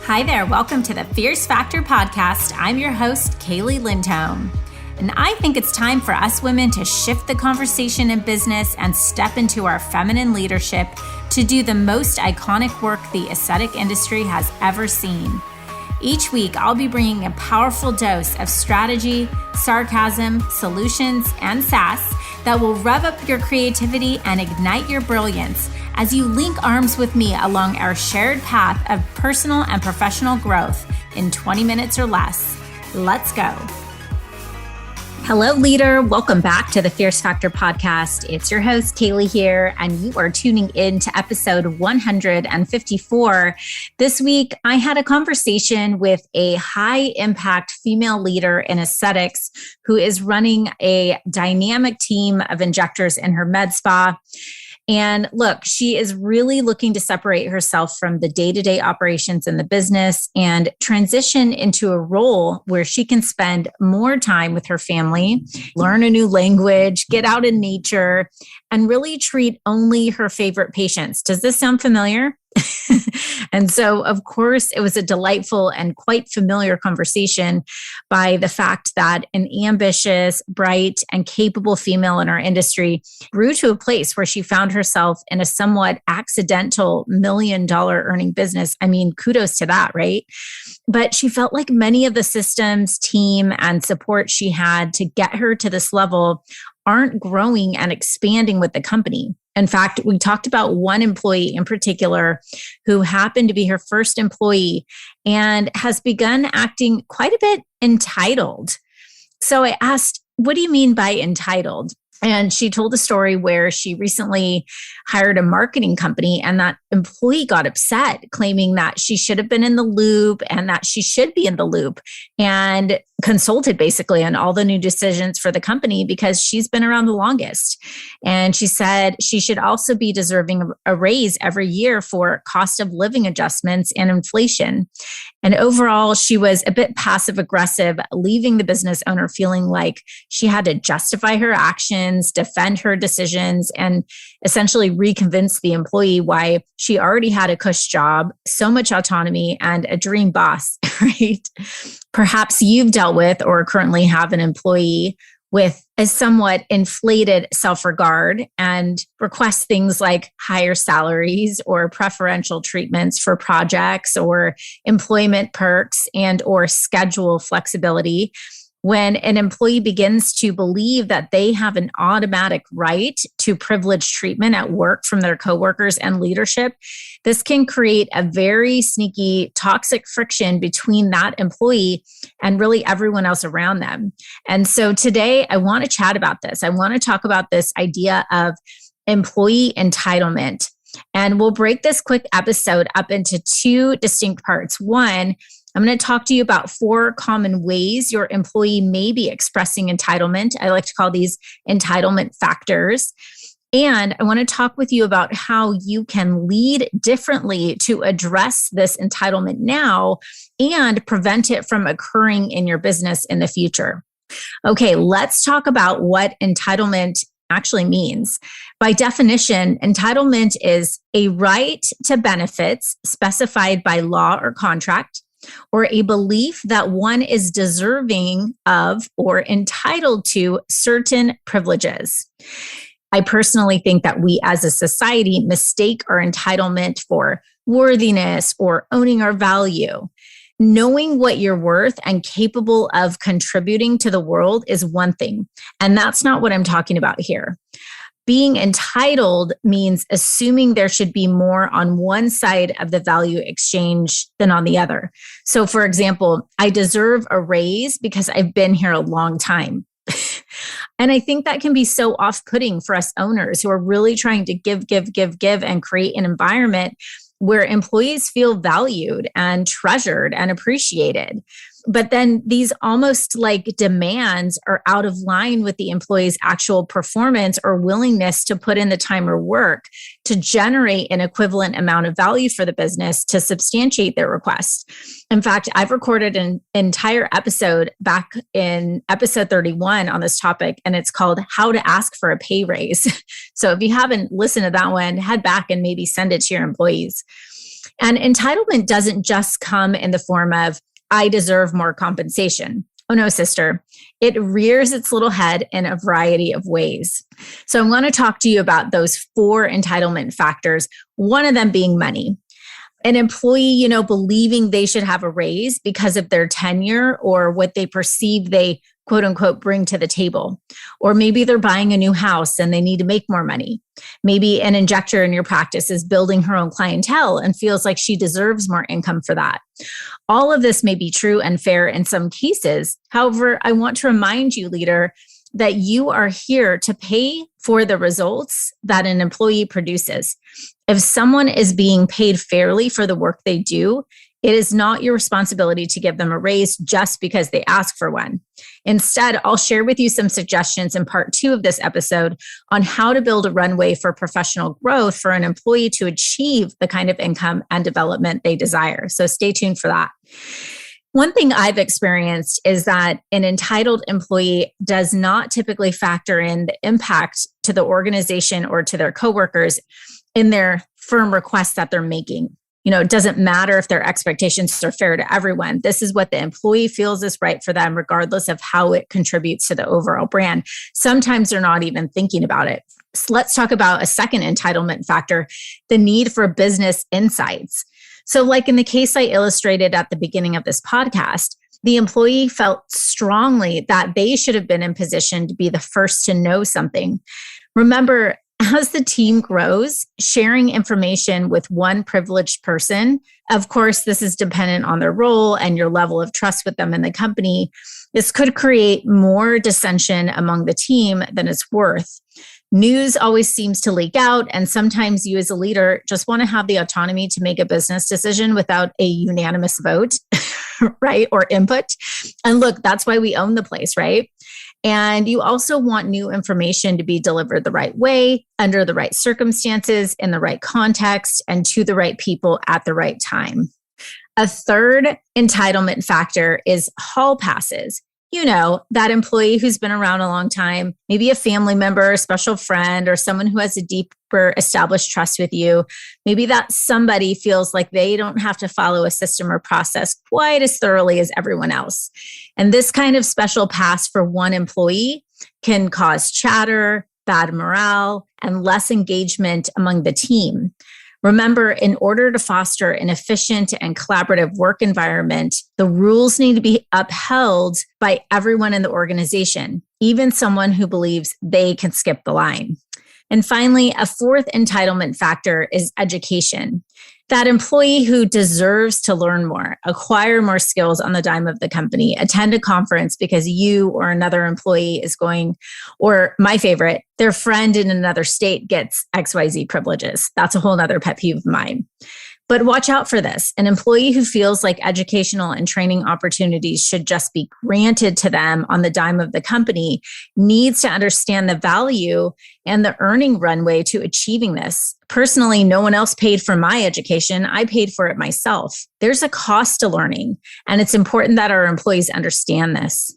Hi there, welcome to the Fierce Factor podcast. I'm your host, Kaylee Lindholm. And I think it's time for us women to shift the conversation in business and step into our feminine leadership to do the most iconic work the aesthetic industry has ever seen. Each week, I'll be bringing a powerful dose of strategy, sarcasm, solutions, and sass that will rev up your creativity and ignite your brilliance as you link arms with me along our shared path of personal and professional growth in 20 minutes or less. Let's go. Hello, leader. Welcome back to the Fierce Factor podcast. It's your host, Kaylee here, and you are tuning in to episode 154. This week, I had a conversation with a high-impact female leader in aesthetics who is running a dynamic team of injectors in her med spa. And look, she is really looking to separate herself from the day-to-day operations in the business and transition into a role where she can spend more time with her family, learn a new language, get out in nature, and really treat only her favorite patients. Does this sound familiar? And so, of course, it was a delightful and quite familiar conversation by the fact that an ambitious, bright, and capable female in our industry grew to a place where she found herself in a somewhat accidental $1 million earning business. I mean, kudos to that, right? But she felt like many of the systems, team, and support she had to get her to this level aren't growing and expanding with the company. In fact, we talked about one employee in particular who happened to be her first employee and has begun acting quite a bit entitled. So I asked, what do you mean by entitled? And she told a story where she recently hired a marketing company and that employee got upset, claiming that she should have been in the loop and that she should be in the loop and consulted basically on all the new decisions for the company because she's been around the longest. And she said she should also be deserving of a raise every year for cost of living adjustments and inflation. And overall, she was a bit passive aggressive, leaving the business owner feeling like she had to justify her actions, defend her decisions, and essentially reconvince the employee why she already had a cush job, so much autonomy, and a dream boss, right? Perhaps you've dealt with or currently have an employee with a somewhat inflated self-regard and requests things like higher salaries or preferential treatments for projects or employment perks and or schedule flexibility. When an employee begins to believe that they have an automatic right to privileged treatment at work from their coworkers and leadership, this can create a very sneaky, toxic friction between that employee and really everyone else around them. And so today, I want to chat about this. I want to talk about this idea of employee entitlement. And we'll break this quick episode up into two distinct parts. One, I'm going to talk to you about 4 common ways your employee may be expressing entitlement. I like to call these entitlement factors. And I want to talk with you about how you can lead differently to address this entitlement now and prevent it from occurring in your business in the future. Okay, let's talk about what entitlement actually means. By definition, entitlement is a right to benefits specified by law or contract, or a belief that one is deserving of or entitled to certain privileges. I personally think that we as a society mistake our entitlement for worthiness or owning our value. Knowing what you're worth and capable of contributing to the world is one thing, and that's not what I'm talking about here. Being entitled means assuming there should be more on one side of the value exchange than on the other. So for example, I deserve a raise because I've been here a long time. And I think that can be so off-putting for us owners who are really trying to give, and create an environment where employees feel valued and treasured and appreciated. But then these almost like demands are out of line with the employee's actual performance or willingness to put in the time or work to generate an equivalent amount of value for the business to substantiate their request. In fact, I've recorded an entire episode back in episode 31 on this topic, and it's called How to Ask for a Pay Raise. So if you haven't listened to that one, head back and maybe send it to your employees. And entitlement doesn't just come in the form of, I deserve more compensation. Oh no, sister. It rears its little head in a variety of ways. So I want to talk to you about those 4 entitlement factors, one of them being money. An employee, believing they should have a raise because of their tenure or what they perceive they quote unquote bring to the table. Or maybe they're buying a new house and they need to make more money. Maybe an injector in your practice is building her own clientele and feels like she deserves more income for that. All of this may be true and fair in some cases. However, I want to remind you, leader, that you are here to pay for the results that an employee produces. If someone is being paid fairly for the work they do, it is not your responsibility to give them a raise just because they ask for one. Instead, I'll share with you some suggestions in part 2 of this episode on how to build a runway for professional growth for an employee to achieve the kind of income and development they desire. So stay tuned for that. One thing I've experienced is that an entitled employee does not typically factor in the impact to the organization or to their coworkers in their firm requests that they're making. It doesn't matter if their expectations are fair to everyone. This is what the employee feels is right for them, regardless of how it contributes to the overall brand. Sometimes they're not even thinking about it. So let's talk about a second entitlement factor, the need for business insights. So like in the case I illustrated at the beginning of this podcast, the employee felt strongly that they should have been in position to be the first to know something. Remember, as the team grows, sharing information with one privileged person, of course, this is dependent on their role and your level of trust with them in the company. This could create more dissension among the team than it's worth. News always seems to leak out, and sometimes you as a leader just want to have the autonomy to make a business decision without a unanimous vote, right? Or input. And look, that's why we own the place, right? And you also want new information to be delivered the right way, under the right circumstances, in the right context, and to the right people at the right time. A third entitlement factor is hall passes. That employee who's been around a long time, maybe a family member, a special friend, or someone who has a deeper established trust with you. Maybe that somebody feels like they don't have to follow a system or process quite as thoroughly as everyone else. And this kind of special pass for one employee can cause chatter, bad morale, and less engagement among the team. Remember, in order to foster an efficient and collaborative work environment, the rules need to be upheld by everyone in the organization, even someone who believes they can skip the line. And finally, a fourth entitlement factor is education. That employee who deserves to learn more, acquire more skills on the dime of the company, attend a conference because you or another employee is going, or my favorite, their friend in another state gets XYZ privileges. That's a whole nother pet peeve of mine. But watch out for this. An employee who feels like educational and training opportunities should just be granted to them on the dime of the company needs to understand the value and the earning runway to achieving this. Personally, no one else paid for my education. I paid for it myself. There's a cost to learning, and it's important that our employees understand this.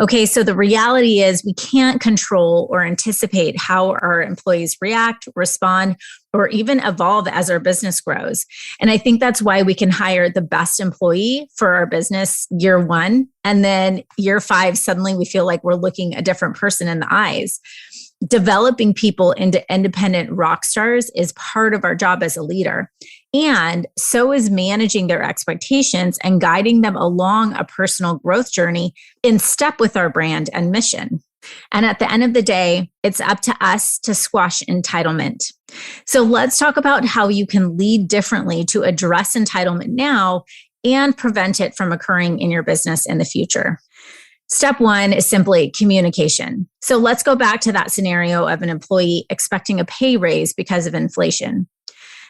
Okay, so the reality is we can't control or anticipate how our employees react, respond, or even evolve as our business grows. And I think that's why we can hire the best employee for our business year 1. And then year 5, suddenly we feel like we're looking a different person in the eyes. Developing people into independent rock stars is part of our job as a leader. And so is managing their expectations and guiding them along a personal growth journey in step with our brand and mission. And at the end of the day, it's up to us to squash entitlement. So let's talk about how you can lead differently to address entitlement now and prevent it from occurring in your business in the future. Step 1 is simply communication. So let's go back to that scenario of an employee expecting a pay raise because of inflation.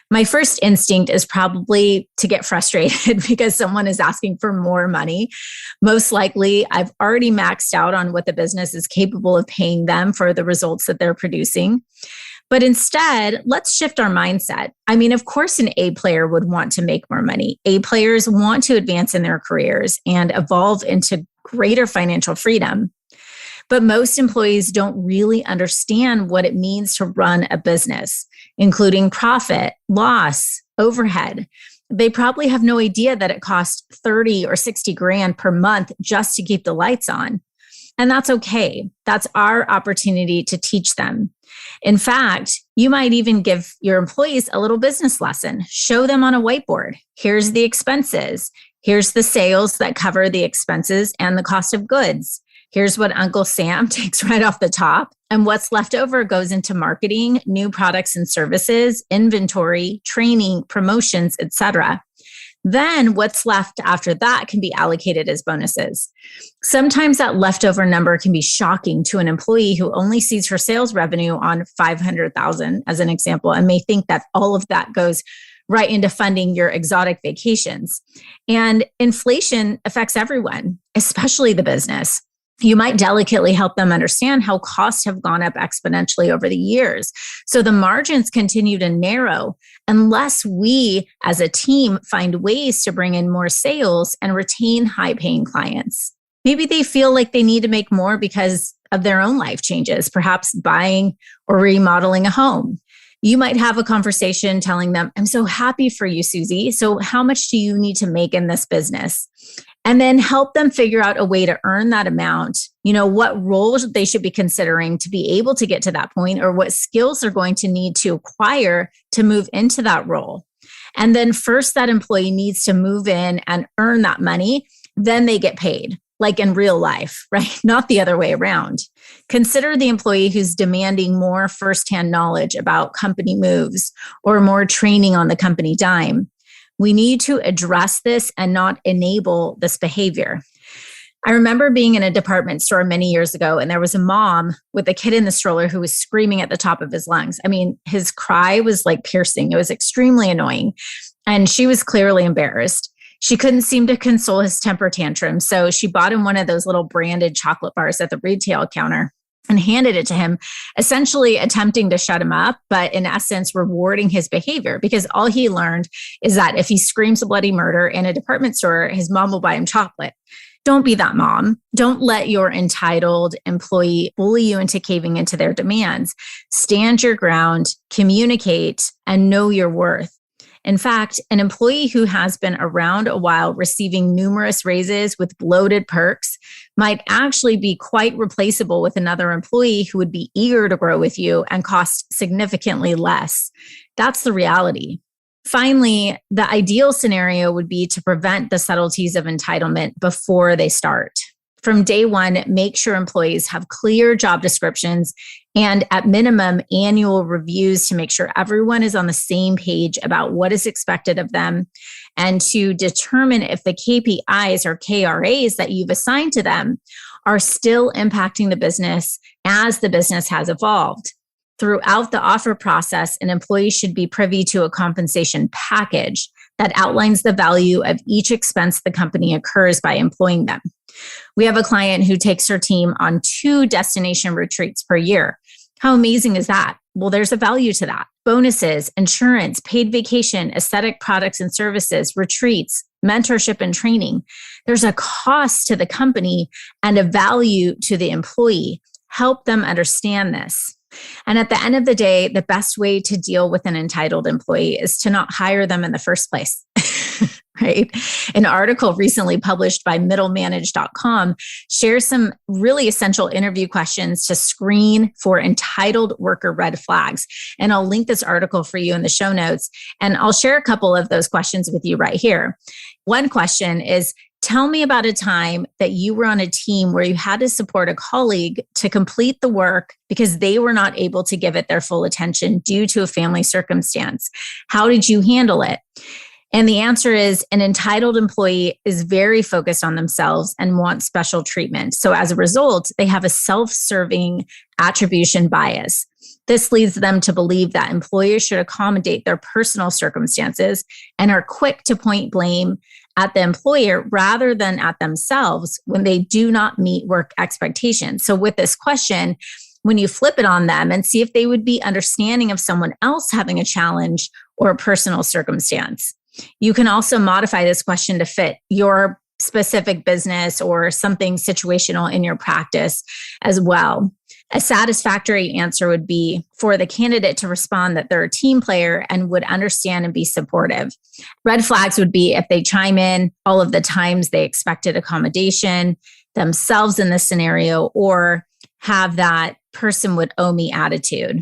My first instinct is probably to get frustrated because someone is asking for more money. Most likely, I've already maxed out on what the business is capable of paying them for the results that they're producing. But instead, let's shift our mindset. I mean, of course, an A player would want to make more money. A players want to advance in their careers and evolve into greater financial freedom. But most employees don't really understand what it means to run a business, including profit, loss, overhead. They probably have no idea that it costs 30 or 60 grand per month just to keep the lights on. And that's okay. That's our opportunity to teach them. In fact, you might even give your employees a little business lesson. Show them on a whiteboard. Here's the expenses. Here's the sales that cover the expenses and the cost of goods. Here's what Uncle Sam takes right off the top. And what's left over goes into marketing, new products and services, inventory, training, promotions, etc. Then what's left after that can be allocated as bonuses. Sometimes that leftover number can be shocking to an employee who only sees her sales revenue on $500,000 as an example, and may think that all of that goes right into funding your exotic vacations. And inflation affects everyone, especially the business. You might delicately help them understand how costs have gone up exponentially over the years. So the margins continue to narrow unless we as a team find ways to bring in more sales and retain high-paying clients. Maybe they feel like they need to make more because of their own life changes, perhaps buying or remodeling a home. You might have a conversation telling them, I'm so happy for you, Susie. So how much do you need to make in this business? And then help them figure out a way to earn that amount, what roles they should be considering to be able to get to that point, or what skills they're going to need to acquire to move into that role. And then first that employee needs to move in and earn that money, then they get paid, like in real life, right? Not the other way around. Consider the employee who's demanding more firsthand knowledge about company moves or more training on the company dime. We need to address this and not enable this behavior. I remember being in a department store many years ago, and there was a mom with a kid in the stroller who was screaming at the top of his lungs. I mean, his cry was like piercing. It was extremely annoying. And she was clearly embarrassed. She couldn't seem to console his temper tantrum. So she bought him one of those little branded chocolate bars at the retail counter and handed it to him, essentially attempting to shut him up, but in essence, rewarding his behavior, because all he learned is that if he screams a bloody murder in a department store, his mom will buy him chocolate. Don't be that mom. Don't let your entitled employee bully you into caving into their demands. Stand your ground, communicate, and know your worth. In fact, an employee who has been around a while receiving numerous raises with bloated perks might actually be quite replaceable with another employee who would be eager to grow with you and cost significantly less. That's the reality. Finally, the ideal scenario would be to prevent the subtleties of entitlement before they start. From day one, make sure employees have clear job descriptions and at minimum annual reviews to make sure everyone is on the same page about what is expected of them, and to determine if the KPIs or KRAs that you've assigned to them are still impacting the business as the business has evolved. Throughout the offer process, an employee should be privy to a compensation package that outlines the value of each expense the company incurs by employing them. We have a client who takes her team on 2 destination retreats per year. How amazing is that? Well, there's a value to that. Bonuses, insurance, paid vacation, aesthetic products and services, retreats, mentorship and training. There's a cost to the company and a value to the employee. Help them understand this. And at the end of the day, the best way to deal with an entitled employee is to not hire them in the first place. Right? An article recently published by middlemanage.com shares some really essential interview questions to screen for entitled worker red flags. And I'll link this article for you in the show notes. And I'll share a couple of those questions with you right here. One question is, tell me about a time that you were on a team where you had to support a colleague to complete the work because they were not able to give it their full attention due to a family circumstance. How did you handle it? And the answer is, an entitled employee is very focused on themselves and wants special treatment. So as a result, they have a self-serving attribution bias. This leads them to believe that employers should accommodate their personal circumstances and are quick to point blame at the employer rather than at themselves when they do not meet work expectations. So with this question, when you flip it on them and see if they would be understanding of someone else having a challenge or a personal circumstance. You can also modify this question to fit your specific business or something situational in your practice as well. A satisfactory answer would be for the candidate to respond that they're a team player and would understand and be supportive. Red flags would be if they chime in all of the times they expected accommodation themselves in this scenario, or have that person would owe me attitude.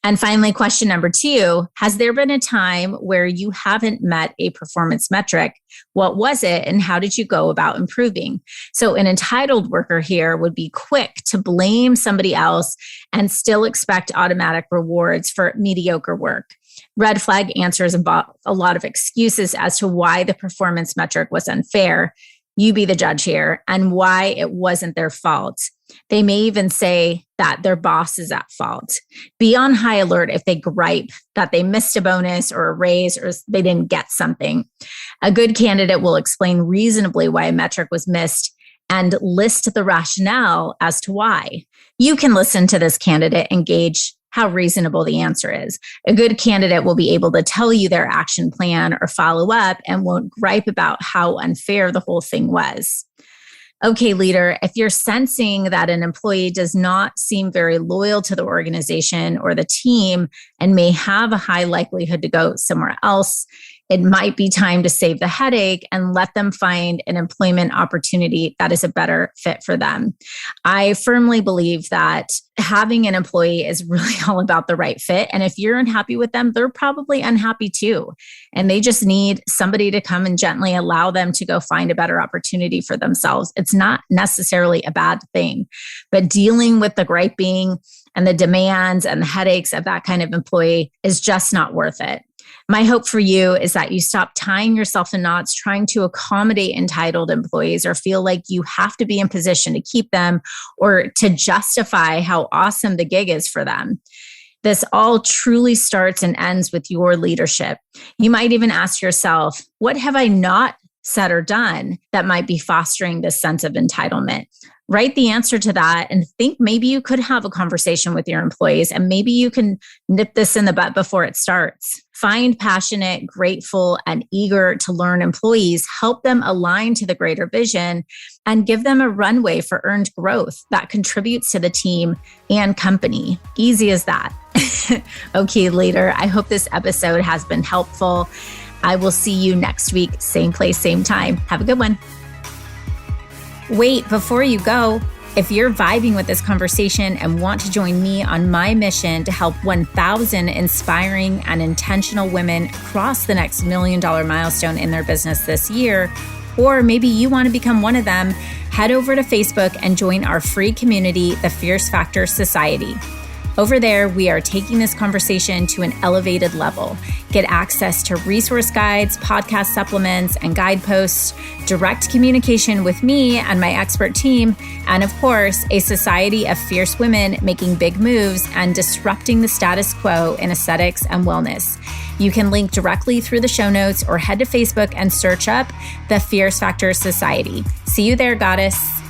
And finally, question number 2, has there been a time where you haven't met a performance metric? What was it and how did you go about improving? So an entitled worker here would be quick to blame somebody else and still expect automatic rewards for mediocre work. Red flag answers involve a lot of excuses as to why the performance metric was unfair. You be the judge here, and why it wasn't their fault. They may even say that their boss is at fault. Be on high alert if they gripe that they missed a bonus or a raise or they didn't get something. A good candidate will explain reasonably why a metric was missed and list the rationale as to why. You can listen to this candidate and gauge how reasonable the answer is. A good candidate will be able to tell you their action plan or follow up and won't gripe about how unfair the whole thing was. Okay, leader, if you're sensing that an employee does not seem very loyal to the organization or the team and may have a high likelihood to go somewhere else, it might be time to save the headache and let them find an employment opportunity that is a better fit for them. I firmly believe that having an employee is really all about the right fit. And if you're unhappy with them, they're probably unhappy too. And they just need somebody to come and gently allow them to go find a better opportunity for themselves. It's not necessarily a bad thing, but dealing with the griping and the demands and the headaches of that kind of employee is just not worth it. My hope for you is that you stop tying yourself in knots trying to accommodate entitled employees or feel like you have to be in position to keep them or to justify how awesome the gig is for them. This all truly starts and ends with your leadership. You might even ask yourself, what have I not said or done that might be fostering this sense of entitlement? Write the answer to that and think maybe you could have a conversation with your employees and maybe you can nip this in the butt before it starts. Find passionate, grateful, and eager to learn employees, help them align to the greater vision, and give them a runway for earned growth that contributes to the team and company. Easy as that. Okay, leader, I hope this episode has been helpful. I will see you next week, same place, same time. Have a good one. Wait, before you go, if you're vibing with this conversation and want to join me on my mission to help 1,000 inspiring and intentional women cross the next $1 million milestone in their business this year, or maybe you want to become one of them, head over to Facebook and join our free community, the Fierce Factor Society. Over there, we are taking this conversation to an elevated level. Get access to resource guides, podcast supplements, and guideposts, direct communication with me and my expert team, and of course, a society of fierce women making big moves and disrupting the status quo in aesthetics and wellness. You can link directly through the show notes or head to Facebook and search up the Fierce Factor Society. See you there, goddess.